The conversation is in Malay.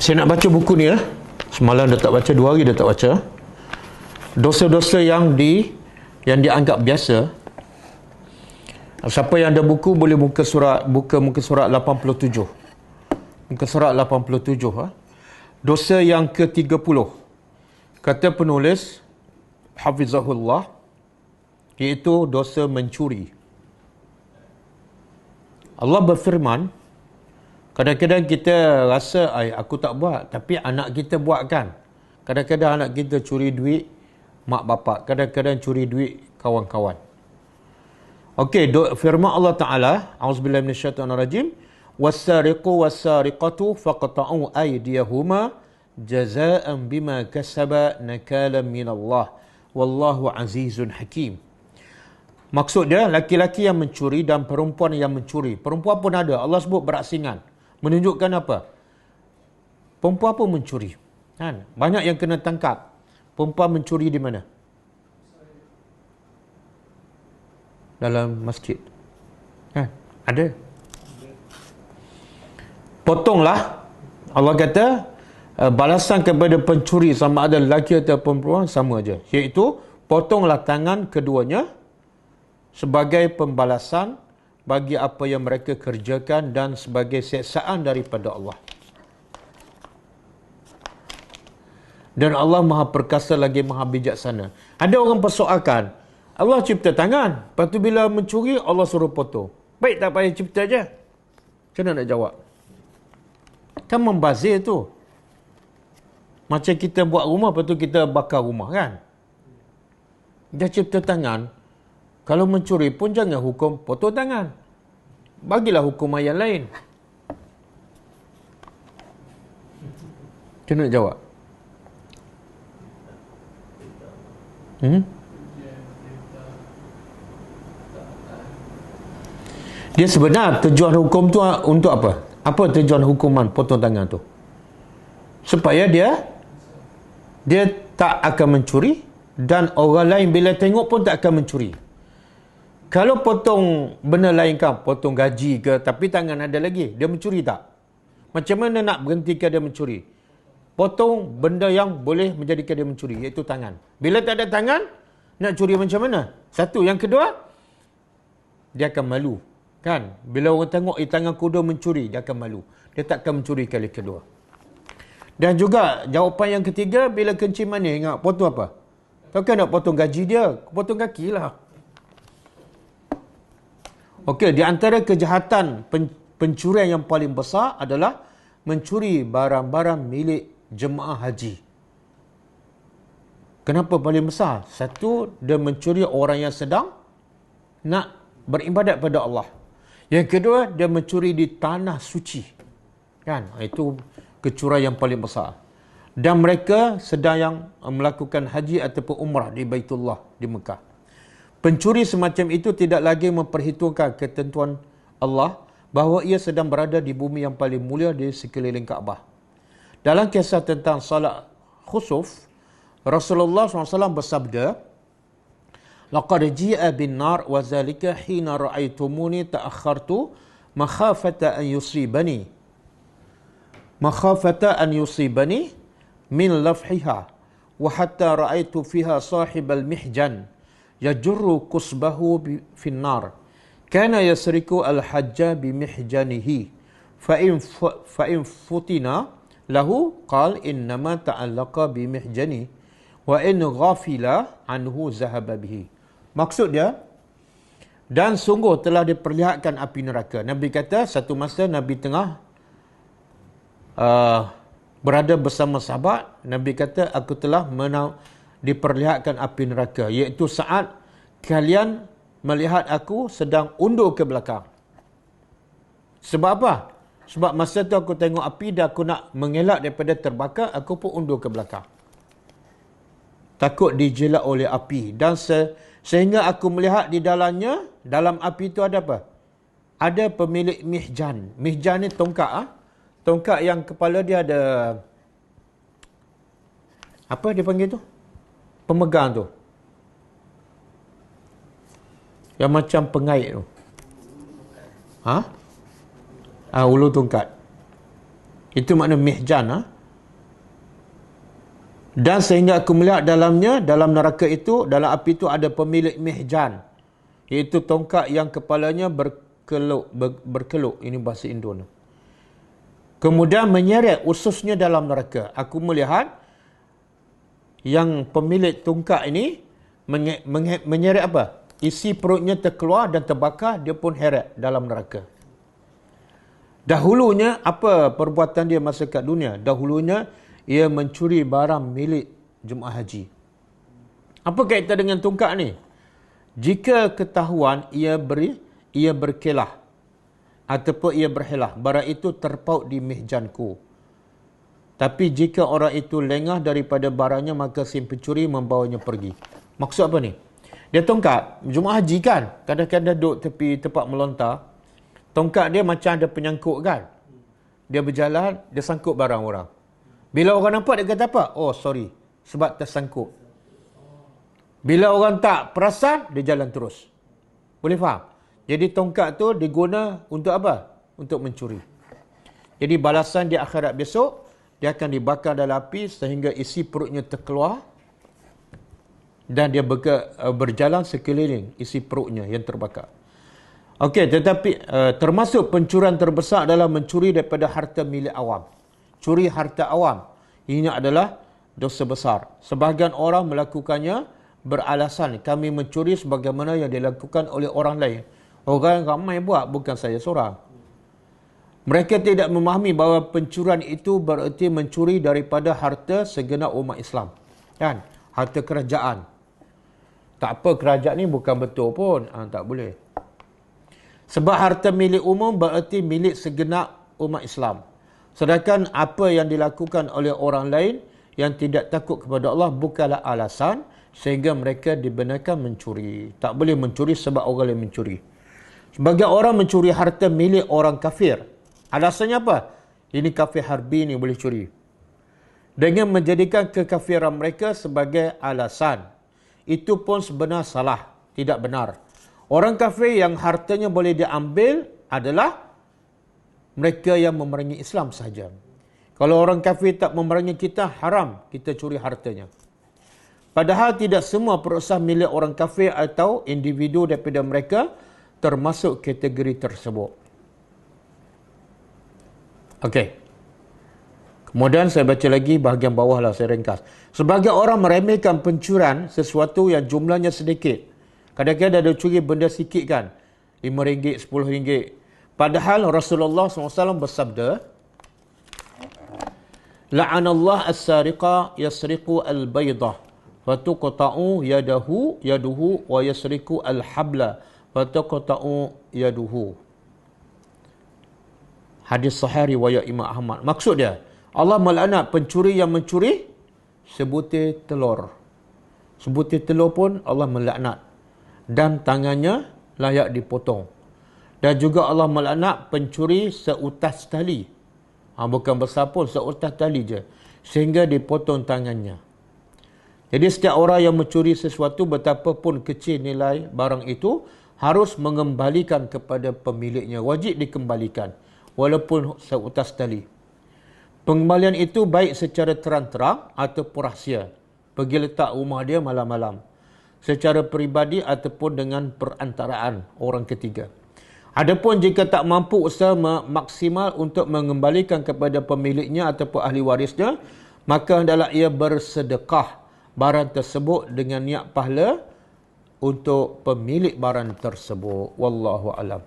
Saya nak baca buku ni lah. Semalam dah tak baca, 2 hari dah tak baca. Dosa-dosa yang dianggap biasa. Siapa yang ada buku boleh buka muka surat 87. Muka surat 87 ha. Dosa yang ke-30. Kata penulis Hafizahullah, iaitu dosa mencuri. Allah berfirman, kadang-kadang kita rasa aku tak buat, tapi anak kita buat kan. Kadang-kadang anak kita curi duit mak bapak, kadang-kadang curi duit kawan-kawan. Okey, firman Allah Ta'ala, auzubillahi minasyaitonirrajim, was-sariqu was-sariqatu faqta'u aydiyahuma jazaa'an bima kasaba nakalan minallah wallahu azizun hakim. Maksud dia, laki-laki yang mencuri dan perempuan yang mencuri. Perempuan pun ada, Allah sebut berasingan. Menunjukkan apa? Perempuan pun mencuri. Kan? Banyak yang kena tangkap. Perempuan mencuri di mana? Dalam masjid. Kan? Ada. Potonglah. Allah kata, balasan kepada pencuri sama ada lelaki atau perempuan sama aja. Iaitu, potonglah tangan keduanya sebagai pembalasan bagi apa yang mereka kerjakan dan sebagai siksaan daripada Allah. Dan Allah Maha Perkasa lagi Maha Bijaksana. Ada orang persoalkan, Allah cipta tangan, lepas tu bila mencuri Allah suruh potong. Baik tak payah cipta je? Macam mana nak jawab? Kan membazir tu. Macam kita buat rumah, lepas tu kita bakar rumah kan? Dia cipta tangan, kalau mencuri pun jangan hukum potong tangan. Bagilah hukuman yang lain. Macam mana nak jawab? Dia sebenar tujuan hukum tu untuk apa? Apa tujuan hukuman potong tangan tu? Supaya dia tak akan mencuri dan orang lain bila tengok pun tak akan mencuri. Kalau potong benda lain kan, potong gaji ke, tapi tangan ada lagi, dia mencuri tak? Macam mana nak berhentikan dia mencuri? Potong benda yang boleh menjadikan dia mencuri, iaitu tangan. Bila tak ada tangan, nak curi macam mana? Satu. Yang kedua, dia akan malu. Kan? Bila orang tengok tangan kuda mencuri, dia akan malu. Dia tak akan mencuri kali kedua. Dan juga jawapan yang ketiga, bila kencing manis, ingat potong apa? Takkan nak potong gaji dia, potong kaki lah. Okey, di antara kejahatan pencurian yang paling besar adalah mencuri barang-barang milik jemaah haji. Kenapa paling besar? Satu, dia mencuri orang yang sedang nak beribadat pada Allah. Yang kedua, dia mencuri di tanah suci. Kan? Itu kecurian yang paling besar. Dan mereka sedang yang melakukan haji ataupun umrah di Baitullah di Mekah. Pencuri semacam itu tidak lagi memperhitungkan ketentuan Allah bahawa ia sedang berada di bumi yang paling mulia di sekeliling Kaabah. Dalam kisah tentang salat khusuf, Rasulullah SAW bersabda, "Laqad ji'a bin nar wa zalika hina ra'aitumuni ta'akhartu makhafata an yusibani min lafhiha wa hatta ra'aitu fiha sahibal mihjan yajurru kusbahu fin nar kana yasriku al-hajja bimihjanihi fa in futina lahu qal innama ta'allaqa bimihjani wa in ghafila anhu zahaba bihi." Maksud dia, dan sungguh telah diperlihatkan api neraka. Nabi kata satu masa Nabi tengah berada bersama sahabat, Nabi kata aku telah diperlihatkan api neraka, iaitu saat kalian melihat aku sedang undur ke belakang. Sebab apa? Sebab masa tu aku tengok api dan aku nak mengelak daripada terbakar, aku pun undur ke belakang. Takut dijilat oleh api. Dan sehingga aku melihat di dalamnya, dalam api itu ada apa? Ada pemilik mihjan. Mihjan ni tongkat. Tongkat yang kepala dia ada, apa dia panggil tu? Pemegang tu. Yang macam pengait tu. Ulu tongkat. Itu makna mihjan. Dan sehingga aku melihat dalamnya, dalam neraka itu, dalam api itu ada pemilik mihjan, iaitu tongkat yang kepalanya berkeluk. Ini bahasa Indon. Kemudian menyeret ususnya dalam neraka. Aku melihat yang pemilik tongkat ini menyeret apa? Isi perutnya terkeluar dan terbakar, dia pun heret dalam neraka. Dahulunya, apa perbuatan dia masa kat dunia? Dahulunya, ia mencuri barang milik jemaah haji. Apa kaitan dengan tongkat ni? Jika ketahuan ia berkelah ataupun ia berhelah, barang itu terpaut di mihjanku. Tapi jika orang itu lengah daripada barangnya, maka si pencuri membawanya pergi. Maksud apa ni? Dia tongkat, jemaah haji kan, kadang-kadang duduk tepi tempat melontar, tongkat dia macam ada penyangkut kan. Dia berjalan, dia sangkut barang orang. Bila orang nampak, dia kata apa? Oh, sorry, sebab tersangkut. Bila orang tak perasan, dia jalan terus. Boleh faham? Jadi tongkat tu diguna untuk apa? Untuk mencuri. Jadi balasan di akhirat besok, dia akan dibakar dalam api sehingga isi perutnya terkeluar dan dia berjalan sekeliling isi perutnya yang terbakar. Okey, tetapi termasuk pencurian terbesar adalah mencuri daripada harta milik awam. Curi harta awam. Ini adalah dosa besar. Sebahagian orang melakukannya beralasan kami mencuri sebagaimana yang dilakukan oleh orang lain. Orang ramai buat, bukan saya seorang. Mereka tidak memahami bahawa pencurian itu bererti mencuri daripada harta segenap umat Islam. Kan? Harta kerajaan. Tak apa, kerajaan ni bukan betul pun. Tak boleh. Sebab harta milik umum bererti milik segenap umat Islam. Sedangkan apa yang dilakukan oleh orang lain yang tidak takut kepada Allah bukanlah alasan sehingga mereka dibenarkan mencuri. Tak boleh mencuri sebab orang lain mencuri. Sebagai orang mencuri harta milik orang kafir, alasannya apa? Ini kafir harbi ni boleh curi. Dengan menjadikan kekafiran mereka sebagai alasan. Itu pun sebenarnya salah, tidak benar. Orang kafir yang hartanya boleh diambil adalah mereka yang memerangi Islam sahaja. Kalau orang kafir tak memerangi kita, haram kita curi hartanya. Padahal tidak semua perusahaan milik orang kafir atau individu daripada mereka termasuk kategori tersebut. Okey. Kemudian saya baca lagi bahagian bawah lah, saya ringkas. Sebagai orang meremehkan pencurian sesuatu yang jumlahnya sedikit. Kadang-kadang ada curi benda sikit kan. RM5, RM10. Padahal Rasulullah SAW bersabda, La'anallah as-sariqa yasriqu al-baydah, fatuqta'u yaduhu wa yasriqu al-habla, fatuqta'u yaduhu. Hadis sahih riwayat Imam Ahmad. Maksud dia, Allah melaknat pencuri yang mencuri sebutir telur. Sebutir telur pun Allah melaknat. Dan tangannya layak dipotong. Dan juga Allah melaknat pencuri seutas tali. Bukan besar pun, seutas tali je. Sehingga dipotong tangannya. Jadi setiap orang yang mencuri sesuatu, betapapun kecil nilai barang itu, harus mengembalikan kepada pemiliknya. Wajib dikembalikan. Walaupun seutas tali. Pengembalian itu baik secara terang-terang ataupun rahsia. Pergi letak rumah dia malam-malam. Secara peribadi ataupun dengan perantaraan orang ketiga. Adapun jika tak mampu usaha maksimal untuk mengembalikan kepada pemiliknya ataupun ahli warisnya, maka hendaklah ia bersedekah barang tersebut dengan niat pahala untuk pemilik barang tersebut. Wallahu alam.